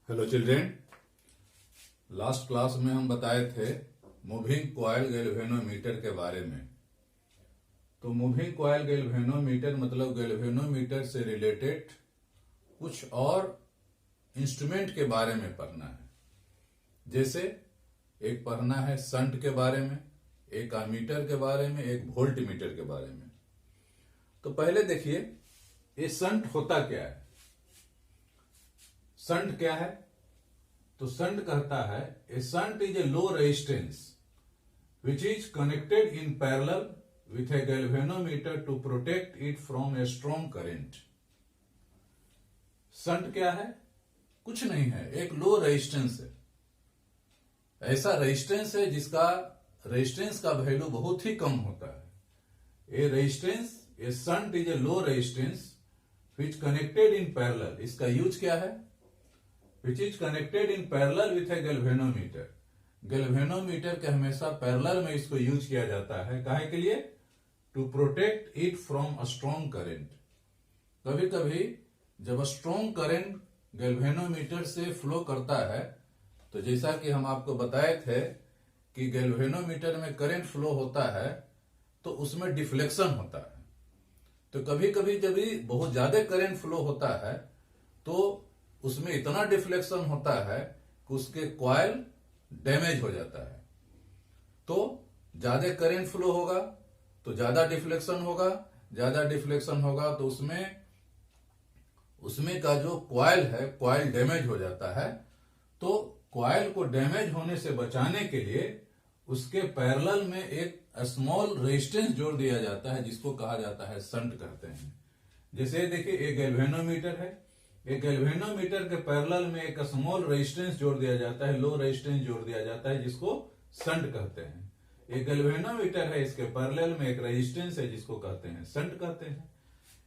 Hello children, last class में हम बताए थे मूविंग कॉइल गैल्वेनोमीटर के बारे में। तो मूविंग कॉइल गैल्वेनोमीटर मतलब गैल्वेनोमीटर से रिलेटेड कुछ और इंस्ट्रूमेंट के बारे में पढ़ना है। जैसे एक पढ़ना है शंट के बारे में, एक अमीटर के बारे में, एक वोल्ट मीटर के बारे में। तो पहले देखिए ये शंट होता क्या है। शंट क्या है? तो शंट कहता है a shunt is a low resistance which is connected in parallel with a galvanometer to protect it from a strong current. Shunt क्या है? कुछ नहीं है, एक लो रेजिस्टेंस है। ऐसा रेजिस्टेंस है जिसका रेजिस्टेंस का वैल्यू बहुत ही कम होता है। A resistance, a shunt is a low resistance which connected in parallel. इसका यूज क्या है? Which is connected in parallel with a galvanometer. Galvanometer के हमेशा पैरेलल में इसको यूज किया जाता है। काहे के लिए? To protect it from a strong current. कभी कभी जब स्ट्रॉन्ग करंट गैल्वेनोमीटर से फ्लो करता है, तो जैसा कि हम आपको बताए थे कि गैल्वेनोमीटर में करंट फ्लो होता है तो उसमें डिफ्लेक्शन होता है। तो कभी कभी जब भी बहुत ज्यादा करंट फ्लो होता है तो उसमें इतना डिफ्लेक्शन होता है कि उसके कॉइल डैमेज हो जाता है। तो ज्यादा करंट फ्लो होगा तो ज्यादा डिफ्लेक्शन होगा, ज्यादा डिफ्लेक्शन होगा तो उसमें का जो कॉइल है, कॉइल डैमेज हो जाता है। तो कॉइल को डैमेज होने से बचाने के लिए उसके पैरेलल में एक स्मॉल रेजिस्टेंस जोड़ दिया जाता है, जिसको कहा जाता है शंट कहते हैं। जैसे देखिए एक गैल्वेनोमीटर है, एक गैल्वेनोमीटर के पैरेलल में एक स्मॉल रेजिस्टेंस जोड़ दिया जाता है, लो रेजिस्टेंस जोड़ दिया जाता है, जिसको शंट कहते हैं। एक गैल्वेनोमीटर है, इसके पैरेलल में एक रेजिस्टेंस है जिसको कहते हैं शंट कहते हैं।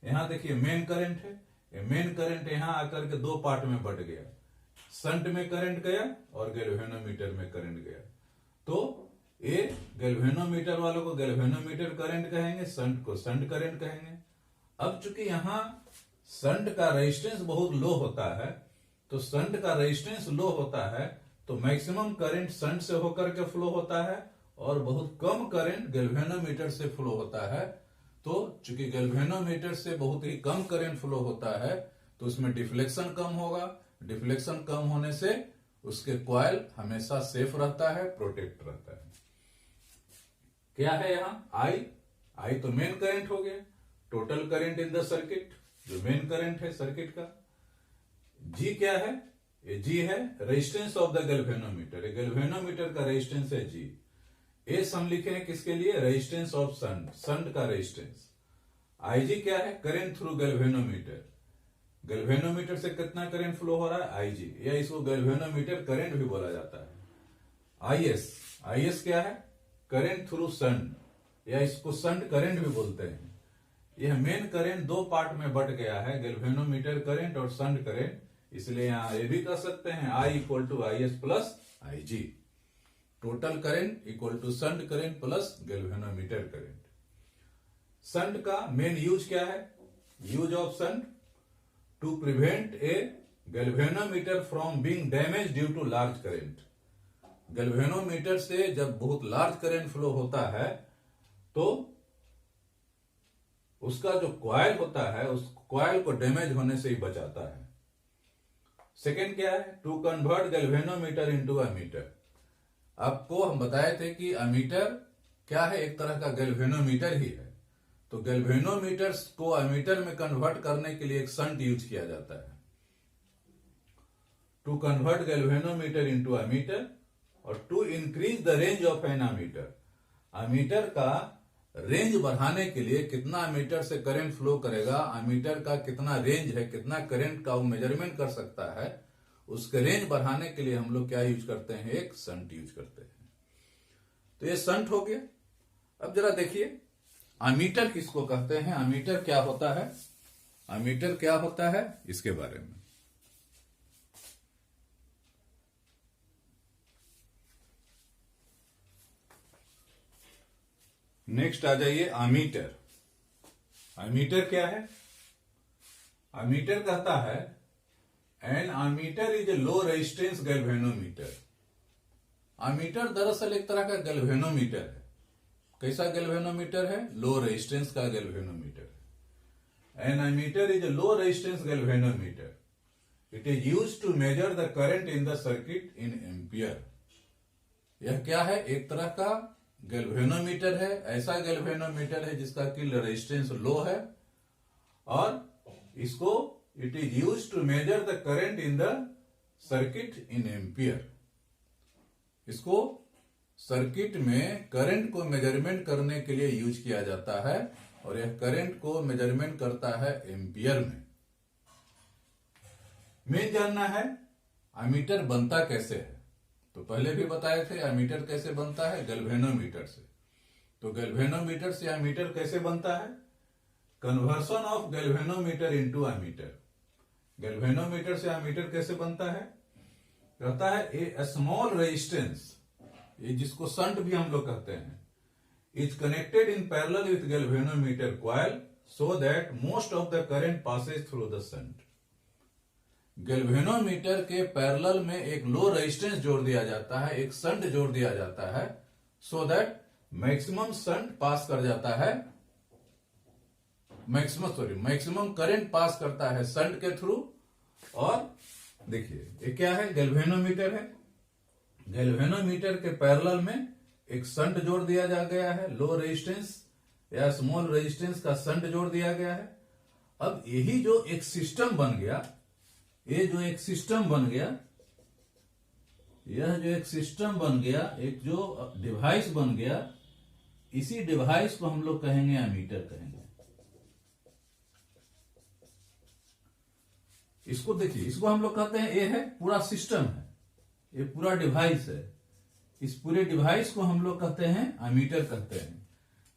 यहां देखिए मेन करंट है, ये मेन करंट यहां आकर के दो पार्ट में बट गया। शंट में करंट गया और गैल्वेनोमीटर में करंट गया। तो ये गैल्वेनोमीटर वालों को गैल्वेनोमीटर करंट कहेंगे, शंट को शंट करंट कहेंगे। अब चूंकि यहां शंट का रेजिस्टेंस बहुत लो होता है, तो शंट का रेजिस्टेंस लो होता है तो मैक्सिमम करंट शंट से होकर के फ्लो होता है और बहुत कम करंट गैल्वेनोमीटर से फ्लो होता है। तो चूंकि गैल्वेनोमीटर से बहुत ही कम करंट फ्लो होता है तो उसमें डिफ्लेक्शन कम होगा। डिफ्लेक्शन कम होने से उसके कॉइल हमेशा सेफ रहता है, प्रोटेक्ट रहता है। क्या है यहां? आई तो मेन करंट हो गया, total current in the circuit, जो मेन करंट है सर्किट का। जी क्या है? ये जी है resistance of the galvanometer. Galvanometer का रेजिस्टेंस है जी। एस हम लिखे हैं किसके लिए? रेजिस्टेंस ऑफ शंट, शंट का रेजिस्टेंस। आईजी क्या है? Current through galvanometer. गैल्वेनोमीटर से कितना करंट फ्लो हो रहा है? आईजी, या इसको गैल्वेनोमीटर करंट भी बोला जाता है। आईएस क्या है? करंट थ्रू शंट, या इसको शंट करंट भी बोलते हैं। यह मेन करंट दो पार्ट में बट गया है, गैल्वेनोमीटर करंट और शंट करंट, इसलिए यहां ये भी कर सकते हैं I equal to I S plus I G. Total current equal to shunt current plus galvanometer current. Shunt का मेन यूज क्या है? Use of shunt to prevent a galvanometer from being damage due to large current. Galvanometer से जब बहुत large current flow होता है तो उसका जो कॉइल होता है उस कॉइल को डैमेज होने से ही बचाता है। सेकेंड क्या है? To convert galvanometer into ammeter. आपको हम बताए थे कि अमीटर क्या है? एक तरह का गैल्वेनोमीटर ही है। तो गैल्वेनोमीटर को अमीटर में कन्वर्ट करने के लिए एक शंट यूज किया जाता है। To convert galvanometer into ammeter और to increase the range of an ammeter. Ammeter का रेंज बढ़ाने के लिए कितना अमीटर से करंट फ्लो करेगा, अमीटर का कितना रेंज है, कितना करंट का वो मेजरमेंट कर सकता है, उसके रेंज बढ़ाने के लिए हम लोग क्या यूज करते हैं? एक शंट यूज करते हैं। तो ये शंट हो गया। अब जरा देखिए अमीटर किसको कहते हैं, अमीटर क्या होता है, अमीटर क्या होता है इसके बारे में। नेक्स्ट आ जाइए अमीटर। अमीटर क्या है? अमीटर कहता है an ammeter is a low resistance galvanometer. Ammeter दरअसल एक तरह का गैल्वेनोमीटर है। कैसा गैल्वेनोमीटर है? लो रेजिस्टेंस का गैल्वेनोमीटर है। An ammeter is a low resistance galvanometer. It is used to measure the current in the circuit in ampere. यह क्या है? एक तरह का गैल्वेनोमीटर है। ऐसा गैल्वेनोमीटर है जिसका की रेजिस्टेंस लो है और इसको it is used to measure the current in the circuit in ampere. इसको सर्किट में करंट को मेजरमेंट करने के लिए यूज किया जाता है और यह करंट को मेजरमेंट करता है एम्पियर में। मेन जानना है अमीटर बनता कैसे है। तो पहले भी बताए थे अमीटर कैसे बनता है, गैल्वेनोमीटर से। तो गैल्वेनोमीटर से अमीटर कैसे बनता है? Conversion of galvanometer into ammeter. Galvanometer से अमीटर कैसे बनता है? कहता है ए स्मॉल रेजिस्टेंस, ये जिसको संट भी हम लोग कहते हैं, is connected in parallel with galvanometer coil so that most of the current Passage through the shunt. Galvanometer के पैरेलल में एक लो रेजिस्टेंस जोड़ दिया जाता है, एक संट जोड़ दिया जाता है, सो दैट मैक्सिमम संट पास कर जाता है, मैक्सिमम करंट पास करता है संट के थ्रू। और देखिए ये क्या है? गैल्वेनोमीटर है। गैल्वेनोमीटर के पैरेलल में एक संट जोड़ दिया जा गया है, लो रेजिस्टेंस या स्मॉल रेजिस्टेंस का संट जोड़ दिया गया है। अब यही जो एक सिस्टम बन गया, ये जो एक सिस्टम बन गया, यह जो एक सिस्टम बन गया, एक जो डिवाइस बन गया, इसी डिवाइस को हम लोग कहेंगे अमीटर कहेंगे। इसको देखिए, इसको हम लोग कहते हैं, ये है पूरा सिस्टम है, ये पूरा डिवाइस है। इस पूरे डिवाइस को हम लोग कहते हैं अमीटर कहते हैं।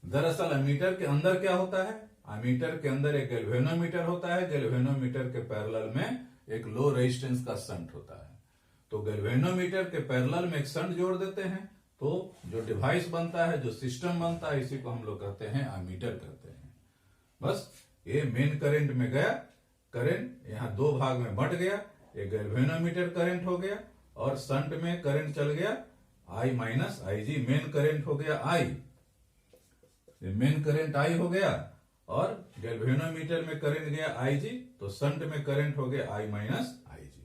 दरअसल अमीटर के अंदर क्या होता है? अमीटर के अंदर एक गैल्वेनोमीटर होता है। गैल्वेनोमीटर के पैरेलल में एक लो रेजिस्टेंस का संट होता है। तो गैल्वेनोमीटर के पैरेलल में एक संट जोड़ देते हैं तो जो डिवाइस बनता है, जो सिस्टम बनता है, इसी को हम लोग कहते हैं अमीटर कहते हैं। बस ये मेन करंट में गया, करंट यहां दो भाग में बंट गया, एक गैल्वेनोमीटर करंट हो गया और संट में करंट चल गया I minus IG। Main current हो गया I, मेन करंट I हो गया और गैल्वेनोमीटर में करंट गया IG, तो संट में करंट हो गया I माइनस IG।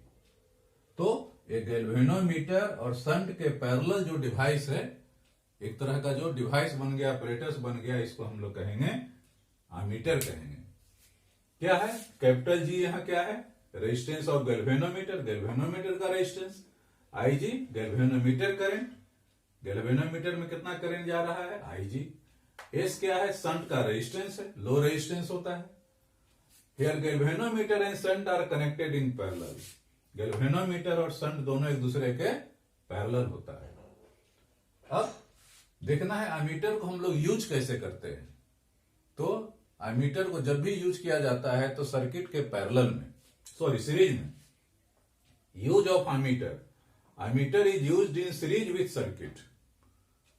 तो ये गैल्वेनोमीटर और संट के पैरेलल जो डिवाइस है, एक तरह का जो डिवाइस बन गया, अपरेटस बन गया, इसको हम लोग कहेंगे अमीटर कहेंगे। क्या है? कैपिटल G यहां क्या है? रेजिस्टेंस ऑफ गैल्वेनोमीटर, गैल्वेनोमीटर का resistance. IG galvanometer current, galvanometer में कितना करंट जा रहा है? IG। S क्या है? संट का रेजिस्टेंस है, लो रेजिस्टेंस होता है। Here galvanometer and shunt are connected in parallel. Galvanometer और संट दोनों एक दूसरे के पैरेलल होता है। अब देखना है अमीटर को हम लोग यूज कैसे करते हैं। तो अमीटर को जब भी यूज किया जाता है तो सर्किट के पैरेलल में, सीरीज में। Use of ammeter, ammeter is used in series with circuit.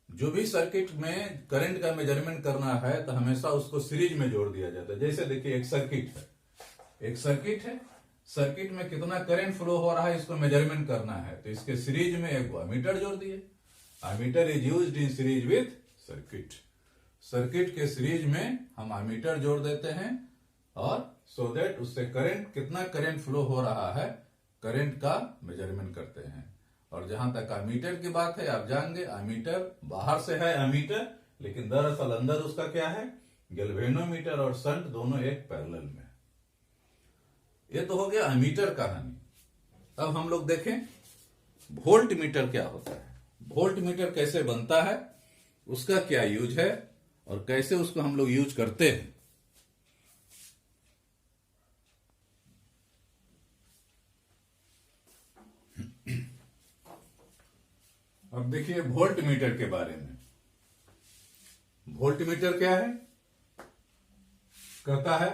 जो भी सर्किट में करंट का मेजरमेंट करना है तो हमेशा उसको सीरीज में जोड़ दिया जाता है। जैसे देखिए एक सर्किट है, सर्किट में कितना करंट फ्लो हो रहा है इसको मेजरमेंट करना है, तो इसके सीरीज में एक अमीटर जोड़ दिए। Ammeter is used in series with circuit. Circuit के सीरीज में हम अमीटर जोड़ देते हैं और सो दैट उससे करंट, कितना करंट फ्लो हो रहा है, करंट का मेजरमेंट करते हैं। और जहां तक अमीटर की बात है, आप जानेंगे अमीटर बाहर से है अमीटर, लेकिन दरअसल अंदर उसका क्या है? गैल्वेनोमीटर और संट दोनों एक पैरेलल में। ये तो हो गया अमीटर कहानी। अब हम लोग देखें वोल्ट मीटर क्या होता है, वोल्ट मीटर कैसे बनता है, उसका क्या यूज है और कैसे उसको हम लोग यूज करते हैं। अब देखिए वोल्ट मीटर के बारे में। वोल्ट मीटर क्या है? कहता है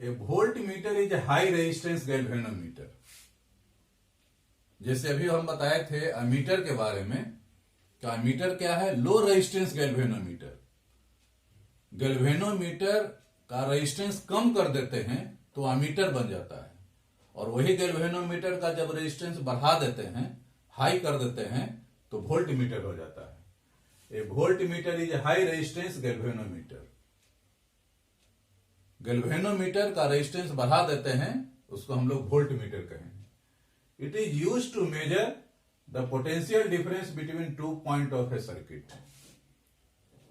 a voltmeter is a high resistance galvanometer. जैसे अभी हम बताए थे अमीटर के बारे में, तो अमीटर क्या है? Low resistance galvanometer. गैल्वेनोमीटर का रेजिस्टेंस कम कर देते हैं तो अमीटर बन जाता है। और वही गैल्वेनोमीटर का जब रेजिस्टेंस बढ़ा देते हैं, हाई कर देते हैं, तो वोल्ट मीटर हो जाता है। A voltmeter is high resistance galvanometer. Galvanometer का रेजिस्टेंस बढ़ा देते हैं, उसको हम लोग वोल्ट मीटर कहेंगे। It is used to measure the potential difference between 2 point of a circuit.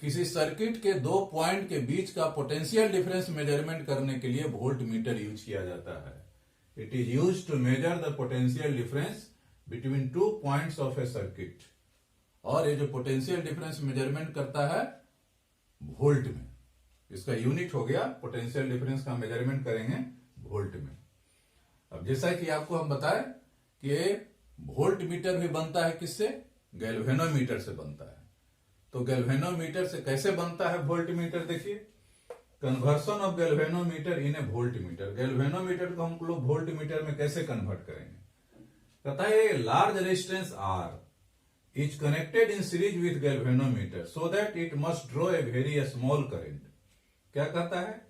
किसी सर्किट के 2 पॉइंट के बीच का पोटेंशियल डिफरेंस मेजरमेंट करने के लिए वोल्ट मीटर यूज किया जाता है। It is used to measure the potential difference between 2 points of a circuit. और ये जो पोटेंशियल डिफरेंस मेजरमेंट करता है वोल्ट में, इसका यूनिट हो गया, पोटेंशियल डिफरेंस का मेजरमेंट करेंगे वोल्ट में। अब जैसा कि आपको हम बताएं कि वोल्ट मीटर भी बनता है किससे? गैल्वेनोमीटर से बनता है। तो गैल्वेनोमीटर से कैसे बनता है वोल्ट मीटर? देखिए, conversion of galvanometer in A volt meter. Galvanometer को हम लोग वोल्ट मीटर में कैसे कन्वर्ट करेंगे? कहता है large resistance R is connected in series with galvanometer so that it must draw a very small current. क्या कहता है?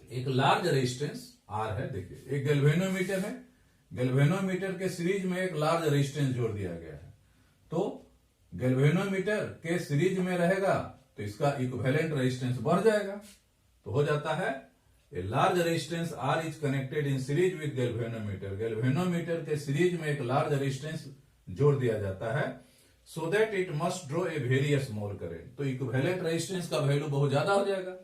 एक लार्ज रेजिस्टेंस आर है, देखिए एक गैल्वेनोमीटर है, गैल्वेनोमीटर के सीरीज में एक लार्ज रेजिस्टेंस जोड़ दिया गया है। तो गैल्वेनोमीटर के सीरीज में रहेगा तो इसका इक्विवेलेंट रेजिस्टेंस बढ़ जाएगा, तो हो जाता है a large resistance R is connected in series with galvanometer. Galvanometer के सीरीज में एक लार्ज रेजिस्टेंस जोड़ दिया जाता है so that it must draw a very small current. तो इक्विवेलेंट रेजिस्टेंस का वैल्यू बहुत ज्यादा हो जाएगा।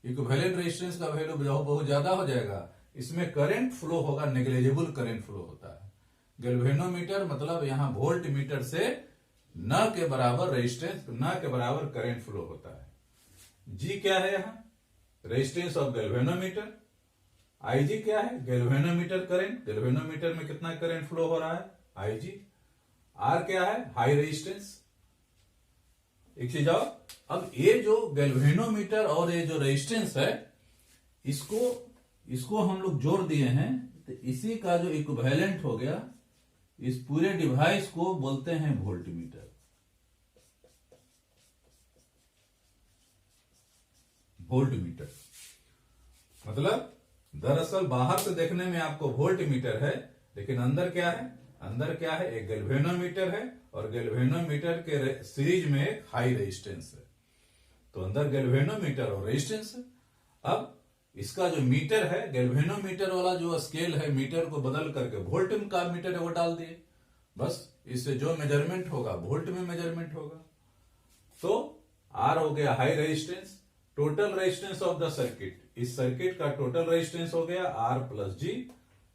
इक्विवेलेंट रेजिस्टेंस का वैल्यू बहुत ज्यादा हो जाएगा, इसमें करंट फ्लो होगा, नेग्लिजिबल करंट फ्लो होता है। गैल्वेनोमीटर मतलब यहां वोल्ट मीटर से न के बराबर रेजिस्टेंस, न के बराबर करंट फ्लो होता है। जी क्या है यहां? Resistance of galvanometer. आईजी क्या है? Galvanometer current. गैल्वेनोमीटर में कितना करंट फ्लो हो रहा है? आईजी। आर क्या है? High resistance. एक चीज और, अब ये जो गैल्वेनोमीटर और ये जो रेजिस्टेंस है, इसको हम लोग जोड़ दिए हैं, तो इसी का जो इक्विवेलेंट हो गया, इस पूरे डिवाइस को बोलते हैं वोल्ट मीटर। वोल्ट मीटर मतलब दरअसल बाहर से देखने में आपको वोल्ट मीटर है, लेकिन अंदर क्या है? अंदर क्या है? एक गैल्वेनोमीटर है और गैल्वेनोमीटर के सीरीज में एक हाई रेजिस्टेंस है। तो अंदर गैल्वेनोमीटर और रेजिस्टेंस है। अब इसका जो मीटर है, गैल्वेनोमीटर वाला जो स्केल है, मीटर को बदल करके वोल्ट का मीटर है वो डाल दिए, बस इससे जो मेजरमेंट होगा वोल्ट में मेजरमेंट होगा। तो आर हो गया high resistance, total resistance of the circuit, इस सर्किट का टोटल रेजिस्टेंस हो गया आर प्लस जी।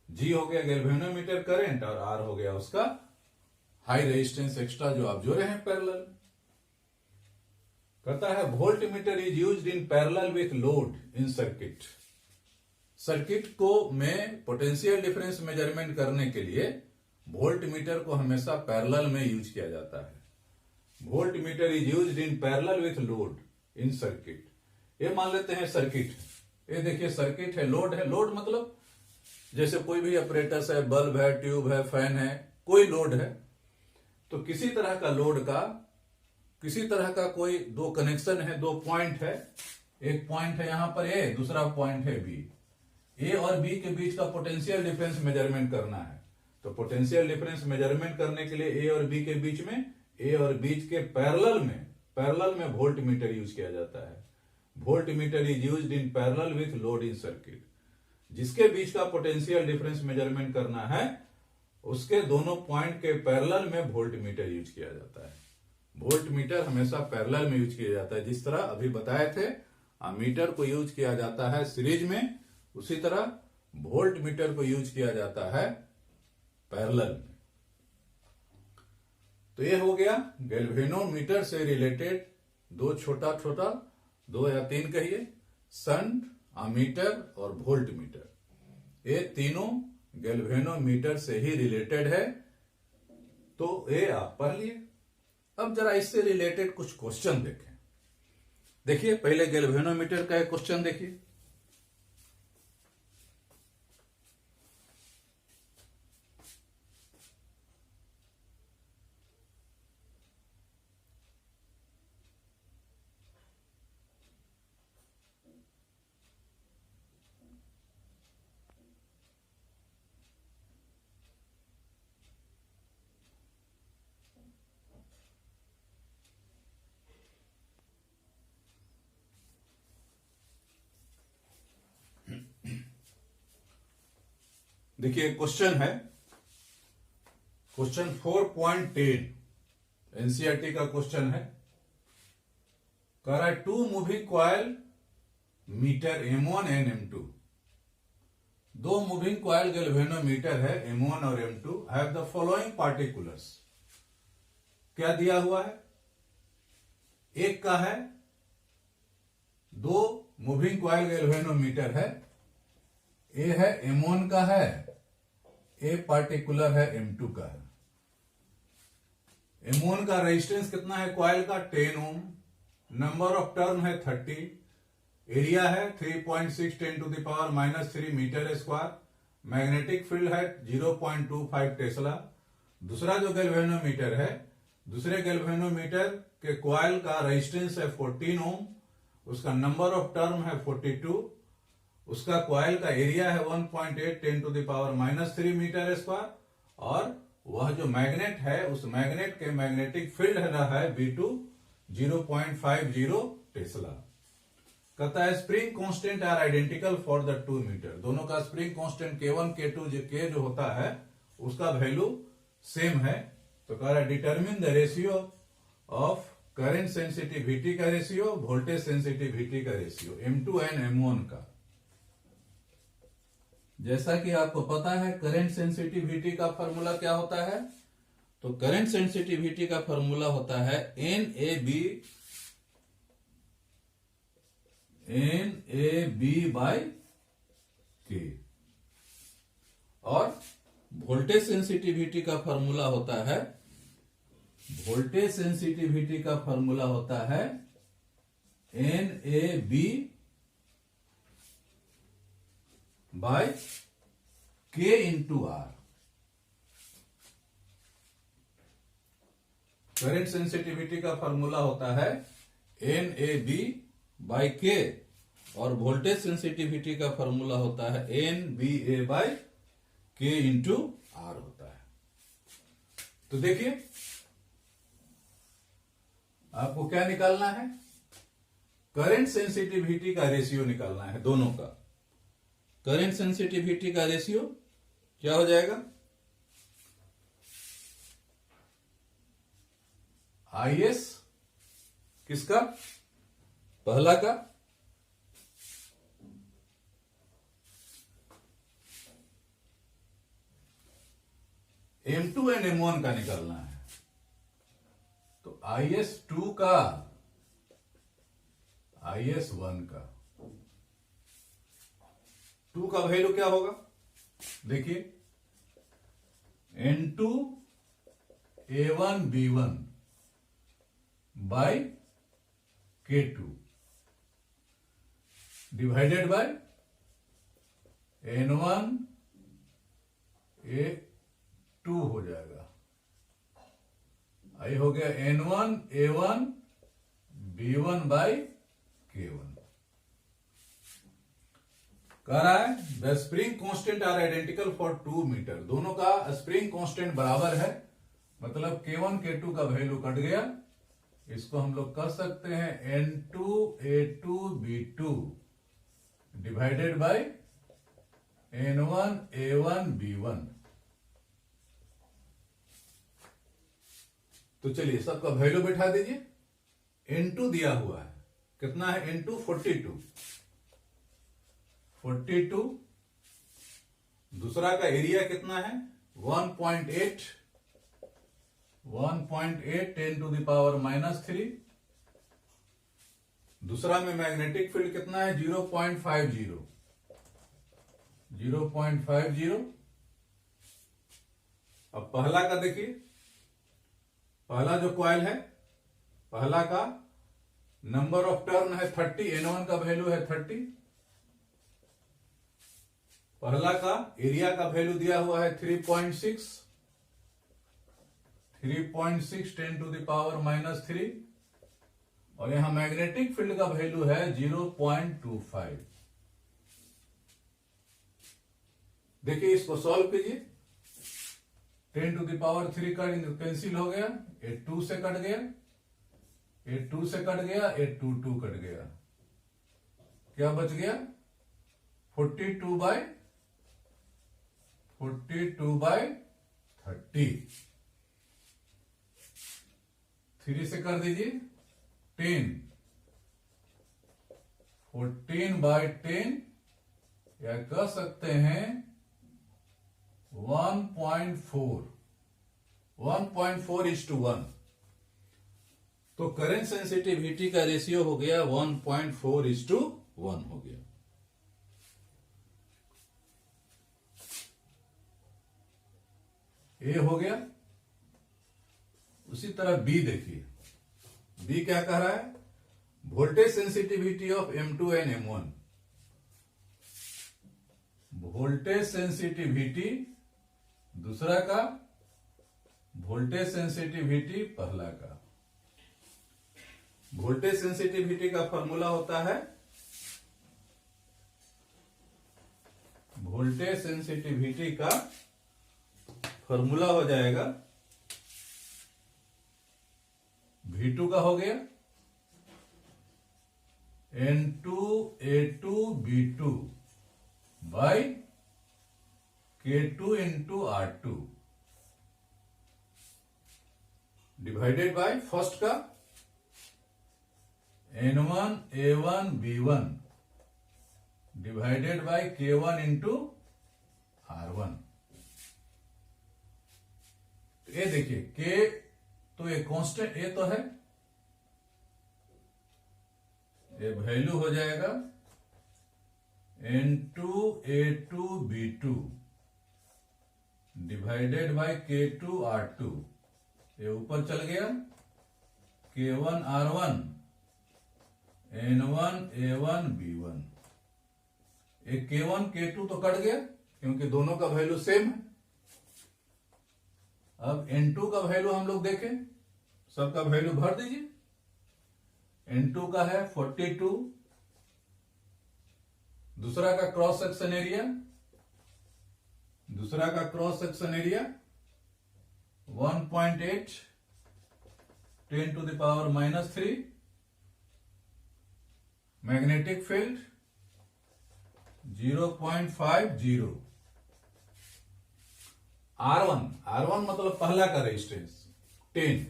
जी हो गया गैल्वेनोमीटर करंट और आर हो गया उसका हाई रेजिस्टेंस एक्स्ट्रा जो आप जोड़े हैं पैरेलल। कहता है volt meter is used in parallel with load in circuit. Circuit को में पोटेंशियल डिफरेंस मेजरमेंट करने के लिए वोल्ट मीटर को हमेशा पैरेलल में यूज किया जाता है। Volt meter is used in parallel with load in circuit. ये मान लेते हैं सर्किट, ये देखिए सर्किट है, लोड है। लोड मतलब जैसे कोई भी ऑपरेटर्स है, बल्ब है, ट्यूब है, फैन है, कोई लोड है, तो किसी तरह का लोड का, किसी तरह का कोई दो कनेक्शन है, दो पॉइंट है, एक पॉइंट है यहां पर ए, दूसरा पॉइंट है बी। ए और बी के बीच का पोटेंशियल डिफरेंस मेजरमेंट करना है। तो पोटेंशियल डिफरेंस मेजरमेंट करने के लिए ए और बी के बीच में, ए और बीच के पैरेलल में वोल्ट मीटर यूज किया जाता है। Volt meter is used in parallel with load in circuit. जिसके बीच का पोटेंशियल डिफरेंस मेजरमेंट करना है, उसके दोनों पॉइंट के पैरेलल में वोल्ट मीटर यूज किया जाता है। वोल्ट मीटर हमेशा पैरेलल में यूज किया जाता है। जिस तरह अभी बताए थे मीटर को यूज किया जाता है सीरीज में, उसी तरह वोल्ट मीटर को यूज किया जाता है पैरेलल में। तो ये हो गया गैल्वेनोमीटर से रिलेटेड दो छोटा छोटा, दो या तीन कहिए, शंट, अमीटर और वोल्ट मीटर। ये तीनों गैल्वेनोमीटर से ही रिलेटेड है, तो ये आप पढ़ लिए। अब जरा इससे रिलेटेड कुछ क्वेश्चन देखें। देखिए पहले गैल्वेनोमीटर का एक क्वेश्चन देखिए। देखिए क्वेश्चन है, क्वेश्चन 4.10 एनसीईआरटी का क्वेश्चन है। कह रहा है 2 moving coil meter M1 and M2, 2 moving coil galvanometer है M1 और M2 have the following particulars. क्या दिया हुआ है? एक का है 2 मूविंग कॉयल गैल्वेनोमीटर है, ए है M1 का है, ए पार्टिकुलर है M2 का है। M1 का रेजिस्टेंस कितना है कॉयल का? 10 ओम। नंबर ऑफ टर्न है 30, एरिया है 3.6 10⁻³ मीटर स्क्वायर, मैग्नेटिक फील्ड है 0.25 टेस्ला। दूसरा जो गैल्वेनोमीटर है, दूसरे गैल्वेनोमीटर के कॉयल का रेजिस्टेंस है 14 ओम, उसका नंबर ऑफ टर्न है 42, उसका कॉयल का एरिया है 1.8 10⁻³ मीटर स्क्वायर, और वह जो मैग्नेट है उस मैग्नेट के मैग्नेटिक फील्ड रहा है V2 0.50 टेस्ला। कहता है spring constant are identical for the 2 meter, दोनों का spring constant K1 K2 K जो होता है उसका वैल्यू सेम है। तो कह रहा है determine the ratio of current sensitivity का रेशियो, वोल्टेज सेंसिटिविटी का रेशियो M2 एंड M1 का। जैसा कि आपको पता है करंट सेंसिटिविटी का फॉर्मूला क्या होता है, तो करंट सेंसिटिविटी का फॉर्मूला होता है NAB बाय K, और वोल्टेज सेंसिटिविटी का फॉर्मूला होता है, वोल्टेज सेंसिटिविटी का फॉर्मूला होता है NAB by K into R। Current sensitivity का फॉर्मूला होता है NAB बाय K, और वोल्टेज सेंसिटिविटी का फॉर्मूला होता है NBA by K into R होता है। तो देखिए आपको क्या निकालना है, करंट सेंसिटिविटी का रेशियो निकालना है दोनों का। करंट सेंसिटिविटी का रेशियो क्या हो जाएगा, IS किसका? पहला का M2 एंड M1 का निकालना है, तो IS2 का IS1 का। 2 का वैल्यू क्या होगा? देखिए N2 A1 B1 bye K2 divided by N1 A2 हो जाएगा। आई हो गया N1 A1 B1 bye K1। कह रहा है the spring constant are identical for 2 meter, दोनों का स्प्रिंग कांस्टेंट बराबर है, मतलब K1 K2 का वैल्यू कट गया। इसको हम लोग कह सकते हैं N2 A2 B2 divided by N1 A1 B1। तो चलिए सबका वैल्यू बैठा दीजिए। N2 दिया हुआ है, कितना है N2? 42। दूसरा का एरिया कितना है? 1.8 10⁻³ दूसरा में मैग्नेटिक फील्ड कितना है? 0.50। अब पहला का देखिए, पहला जो कॉइल है, पहला का नंबर ऑफ टर्न है 30, N1 का वैल्यू है 30। पहला का एरिया का वैल्यू दिया हुआ है 3.6 10⁻³ और यहां मैग्नेटिक फील्ड का वैल्यू है 0.25। देखिए इसको सॉल्व कीजिए। 10⁻³ का कैंसिल हो गया, 2 से कट गया, 2 से कट गया, 2 कट गया, क्या बच गया? 42/4 42/30, 3 से कर दीजिए 10, 14/10, या कह सकते हैं 1.4, 1.4:1। तो करंट सेंसिटिविटी का रेशियो हो गया 1.4:1 हो गया। ए हो गया। उसी तरह बी देखिए, बी क्या कह रहा है, voltage sensitivity of M2 and M1। Voltage sensitivity दूसरा का, वोल्टेज सेंसिटिविटी पहला का। वोल्टेज सेंसिटिविटी का फॉर्मूला होता है, वोल्टेज सेंसिटिविटी का फॉर्मूला हो जाएगा, V2 का हो गया N2A2B2 by K2 into R2 divided by first का N1A1B1 divided by K1 into R1। ये देखिए K तो ये कांस्टेंट, ये तो है, ये वैल्यू हो जाएगा N2A2B2 divided by K2 R2, ये ऊपर चल गया K1 R1 N1A1B1। एक K1 K2 तो कट गया क्योंकि दोनों का वैल्यू सेम है। अब N2 का वैल्यू हम लोग देखें, सबका वैल्यू भर दीजिए। N2 का है 42, दूसरा का क्रॉस सेक्शन एरिया, दूसरा का cross section area 1.8 10⁻³ magnetic field 0.50। R1 मतलब पहला का रेजिस्टेंस 10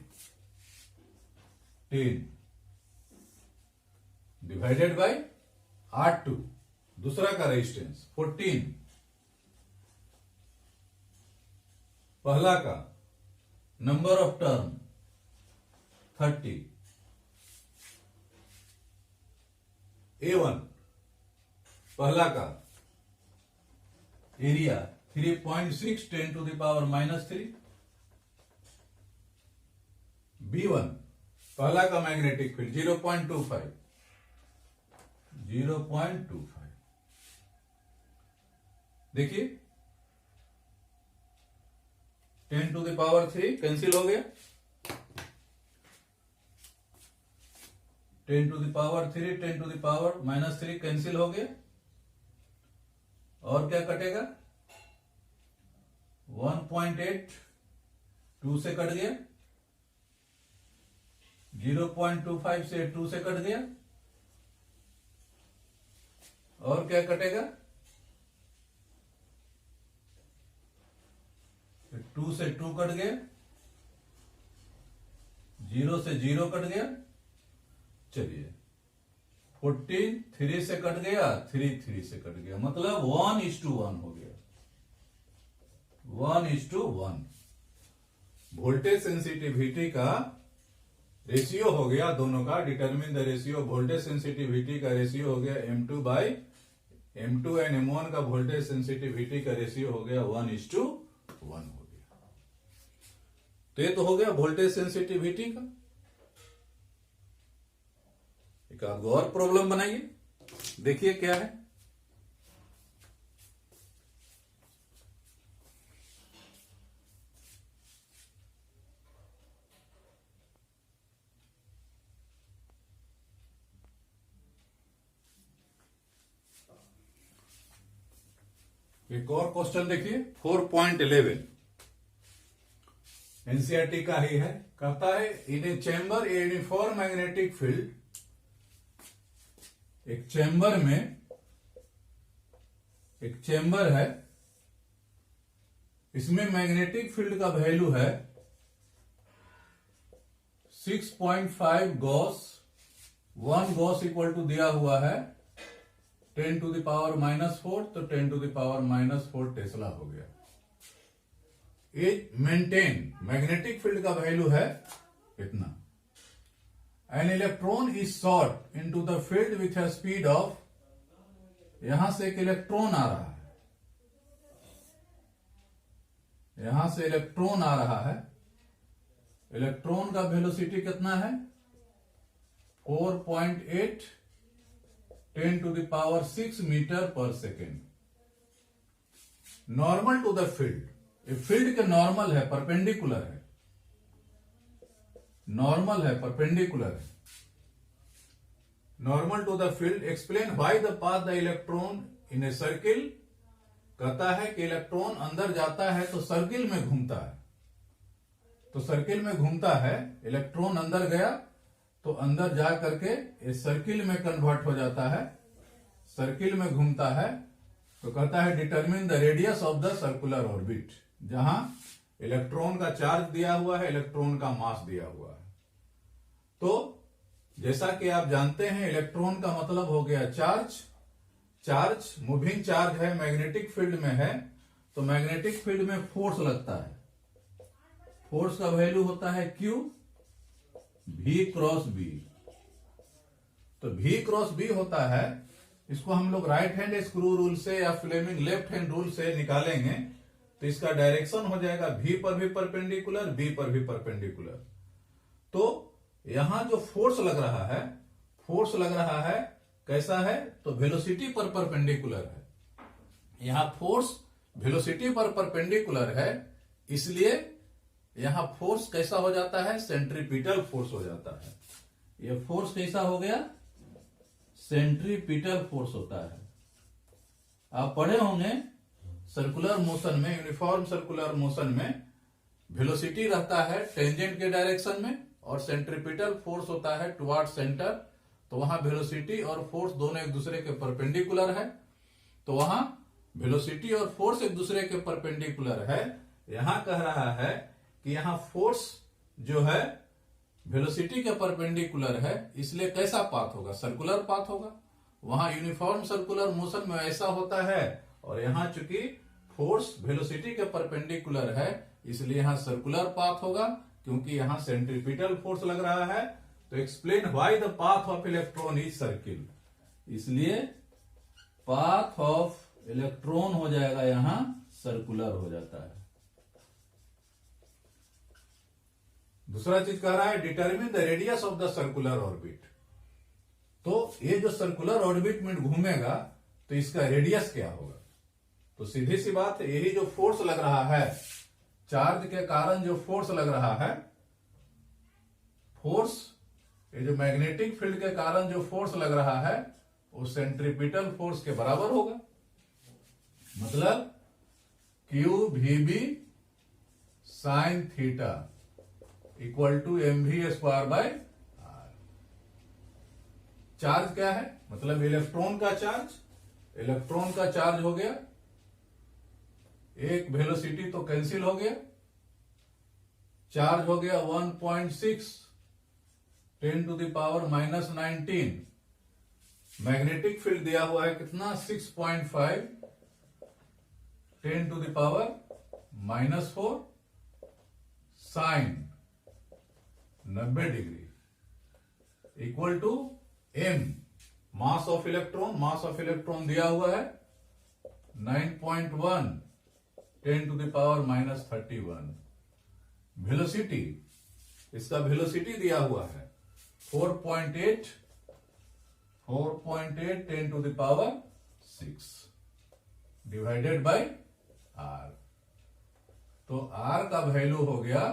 डिवाइडेड बाय R2, दूसरा का रेजिस्टेंस 14, पहला का नंबर ऑफ टर्न 30, A1 पहला का एरिया 3.6 10⁻³ B1 पहला का मैग्नेटिक फील्ड 0.25 देखिए 10⁻³ कैंसिल हो गया, 10⁻³ 10⁻³ कैंसिल हो गया, और क्या कटेगा 1.8 2 से कट गया, 0.25 से 2 से कट गया, और क्या कटेगा 2 से 2 कट गया, 0 से 0 कट गया। चलिए 14 3 से कट गया, 3 से कट गया, मतलब 1:1 हो गया, 1:1। वोल्टेज सेंसिटिविटी का रेशियो हो गया दोनों का, determine the ratio voltage sensitivity का रेशियो हो गया M2 एंड M1 का वोल्टेज सेंसिटिविटी का रेशियो हो गया 1:1 हो गया। तो ये तो हो गया वोल्टेज सेंसिटिविटी का। एक आप और प्रॉब्लम बनाइए, देखिए क्या है। एक और क्वेश्चन देखिए 4.11 एनसीईआरटी का ही है। कहता है in a chamber a uniform magnetic field, एक चैम्बर में, एक चैम्बर है इसमें मैग्नेटिक फील्ड का वैल्यू है 6.5 गॉस। 1 गॉस इक्वल टू दिया हुआ है 10 टू द पावर -4, तो 10 टू द पावर -4 टेस्ला हो गया। ये मेंटेन मैग्नेटिक फील्ड का वैल्यू है इतना। An electron is shot into the field with A speed of, यहां से एक इलेक्ट्रॉन आ रहा है, यहां से इलेक्ट्रॉन आ रहा है। इलेक्ट्रॉन का वेलोसिटी कितना है 4.8 10 to the power 6 meter per second. Normal to the field, ये फील्ड के नॉर्मल है, परपेंडिकुलर है, नॉर्मल है, परपेंडिकुलर है। Normal to the field explain why the path the electron in a circle. कहता है कि इलेक्ट्रॉन अंदर जाता है तो सर्किल में घूमता है, तो सर्किल में घूमता है, इलेक्ट्रॉन अंदर गया तो अंदर जा करके इस सर्किल में कन्वर्ट हो जाता है, सर्किल में घूमता है। तो कहता है determine the radius of the circular orbit, जहां इलेक्ट्रॉन का चार्ज दिया हुआ है, इलेक्ट्रॉन का मास दिया हुआ है। तो जैसा कि आप जानते हैं इलेक्ट्रॉन का मतलब हो गया चार्ज, चार्ज मूविंग चार्ज है, मैग्नेटिक फील्ड में है, तो मैग्नेटिक फील्ड में फोर्स लगता है, फोर्स का वैल्यू होता है Q V क्रॉस B। तो V क्रॉस B होता है, इसको हम लोग राइट हैंड स्क्रू रूल से या फ्लेमिंग लेफ्ट हैंड रूल से निकालेंगे तो इसका डायरेक्शन हो जाएगा V पर भी परपेंडिकुलर, B पर भी परपेंडिकुलर। तो यहां जो फोर्स लग रहा है, फोर्स लग रहा है कैसा है, तो वेलोसिटी पर परपेंडिकुलर है। यहां फोर्स वेलोसिटी पर परपेंडिकुलर है, इसलिए यहां फोर्स कैसा हो जाता है, सेंट्रीपिटल फोर्स हो जाता है। यह फोर्स कैसा हो गया, सेंट्रीपिटल फोर्स होता है। आप पढ़े होंगे सर्कुलर मोशन में, यूनिफॉर्म सर्कुलर मोशन में वेलोसिटी रहता है टेंजेंट के डायरेक्शन में और सेंट्रीपिटल फोर्स होता है टुवर्ड सेंटर। तो वहां वेलोसिटी और फोर्स दोनों एक दूसरे के परपेंडिकुलर है, तो वहां वेलोसिटी और फोर्स एक दूसरे के परपेंडिकुलर है। यहां कह रहा है कि यहां फोर्स जो है वेलोसिटी के परपेंडिकुलर है, इसलिए कैसा पाथ होगा, सर्कुलर पाथ होगा। वहां यूनिफॉर्म सर्कुलर मोशन में ऐसा होता है, और यहां चूंकि फोर्स वेलोसिटी के परपेंडिकुलर है इसलिए यहां सर्कुलर पाथ होगा, क्योंकि यहां सेंट्रीपिटल फोर्स लग रहा है। तो explain why the path of electron is circle, इसलिए पाथ ऑफ इलेक्ट्रॉन हो जाएगा यहां सर्कुलर हो जाता है। दूसरा चीज कह रहा है determine the radius of the circular orbit. तो ये जो सर्कुलर ऑर्बिट में घूमेगा तो इसका रेडियस क्या होगा, तो सीधी सी बात है, यही जो फोर्स लग रहा है, चार्ज के कारण जो फोर्स लग रहा है, फोर्स, ये जो मैग्नेटिक फील्ड के कारण जो फोर्स लग रहा है वो सेंट्रीपिटल फोर्स के बराबर होगा। मतलब QVB sine theta equal to mv²/r। Charge क्या है, मतलब इलेक्ट्रॉन का चार्ज, इलेक्ट्रॉन का चार्ज हो गया, एक वेलोसिटी तो कैंसिल हो गया, चार्ज हो गया 1.6 10 to the power -19। Magnetic field दिया हुआ है कितना, 6.5 10 टू द पावर -4 sine 90 degree equal to m mass of electron, mass of electron दिया हुआ है 9.1 10 टू द पावर -31। वेलोसिटी, इसका वेलोसिटी दिया हुआ है 4.8 10 to the power 6 divided by r। तो r का वैल्यू हो गया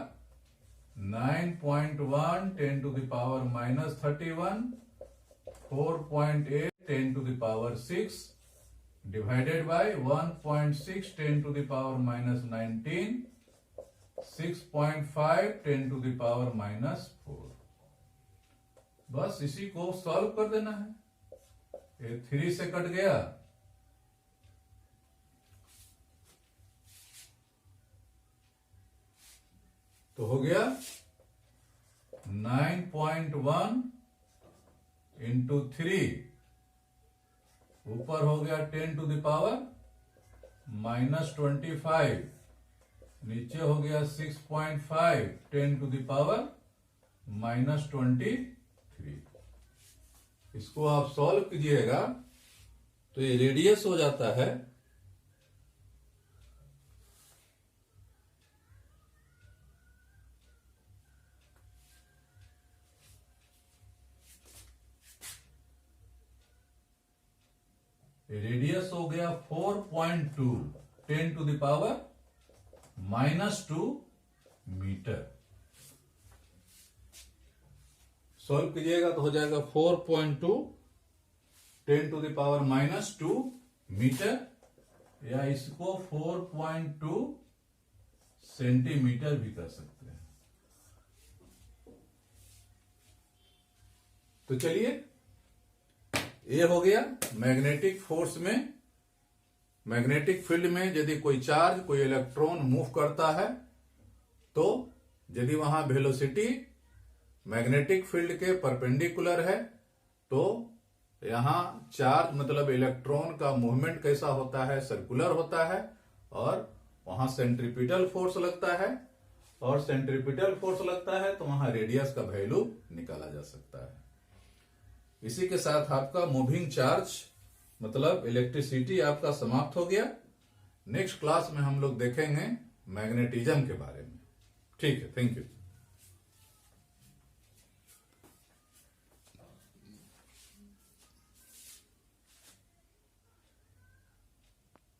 9.1 10 to the power -31, 4.8 10 to the power 6 divided by 1.6 10 to the power -19, 6.5 10 to the power -4। बस इसी को सॉल्व कर देना है। ये 3 से कट गया, तो हो गया 9.1 इंटू 3, ऊपर हो गया 10 टू द पावर -25, नीचे हो गया 6.5 10 टू द पावर -23। इसको आप सॉल्व कीजिएगा तो ये रेडियस हो जाता है रेडियस हो गया 4.2 10 to the power -2 meter. Solve कीजिएगा तो हो जाएगा 4.2 10 टू द पावर -2 मीटर, या इसको 4.2 सेंटीमीटर भी कर सकते हैं। तो चलिए, ये हो गया मैग्नेटिक फोर्स में। मैग्नेटिक फील्ड में यदि कोई चार्ज, कोई इलेक्ट्रॉन मूव करता है, तो यदि वहां वेलोसिटी मैग्नेटिक फील्ड के परपेंडिकुलर है, तो यहां चार्ज मतलब इलेक्ट्रॉन का मूवमेंट कैसा होता है, सर्कुलर होता है, और वहां सेंट्रीपिटल फोर्स लगता है, और सेंट्रीपिटल फोर्स लगता है तो वहां रेडियस का वैल्यू निकाला जा सकता है। इसी के साथ आपका मूविंग चार्ज मतलब इलेक्ट्रिसिटी आपका समाप्त हो गया। नेक्स्ट क्लास में हम लोग देखेंगे मैग्नेटिज्म के बारे में। ठीक है, थैंक यू।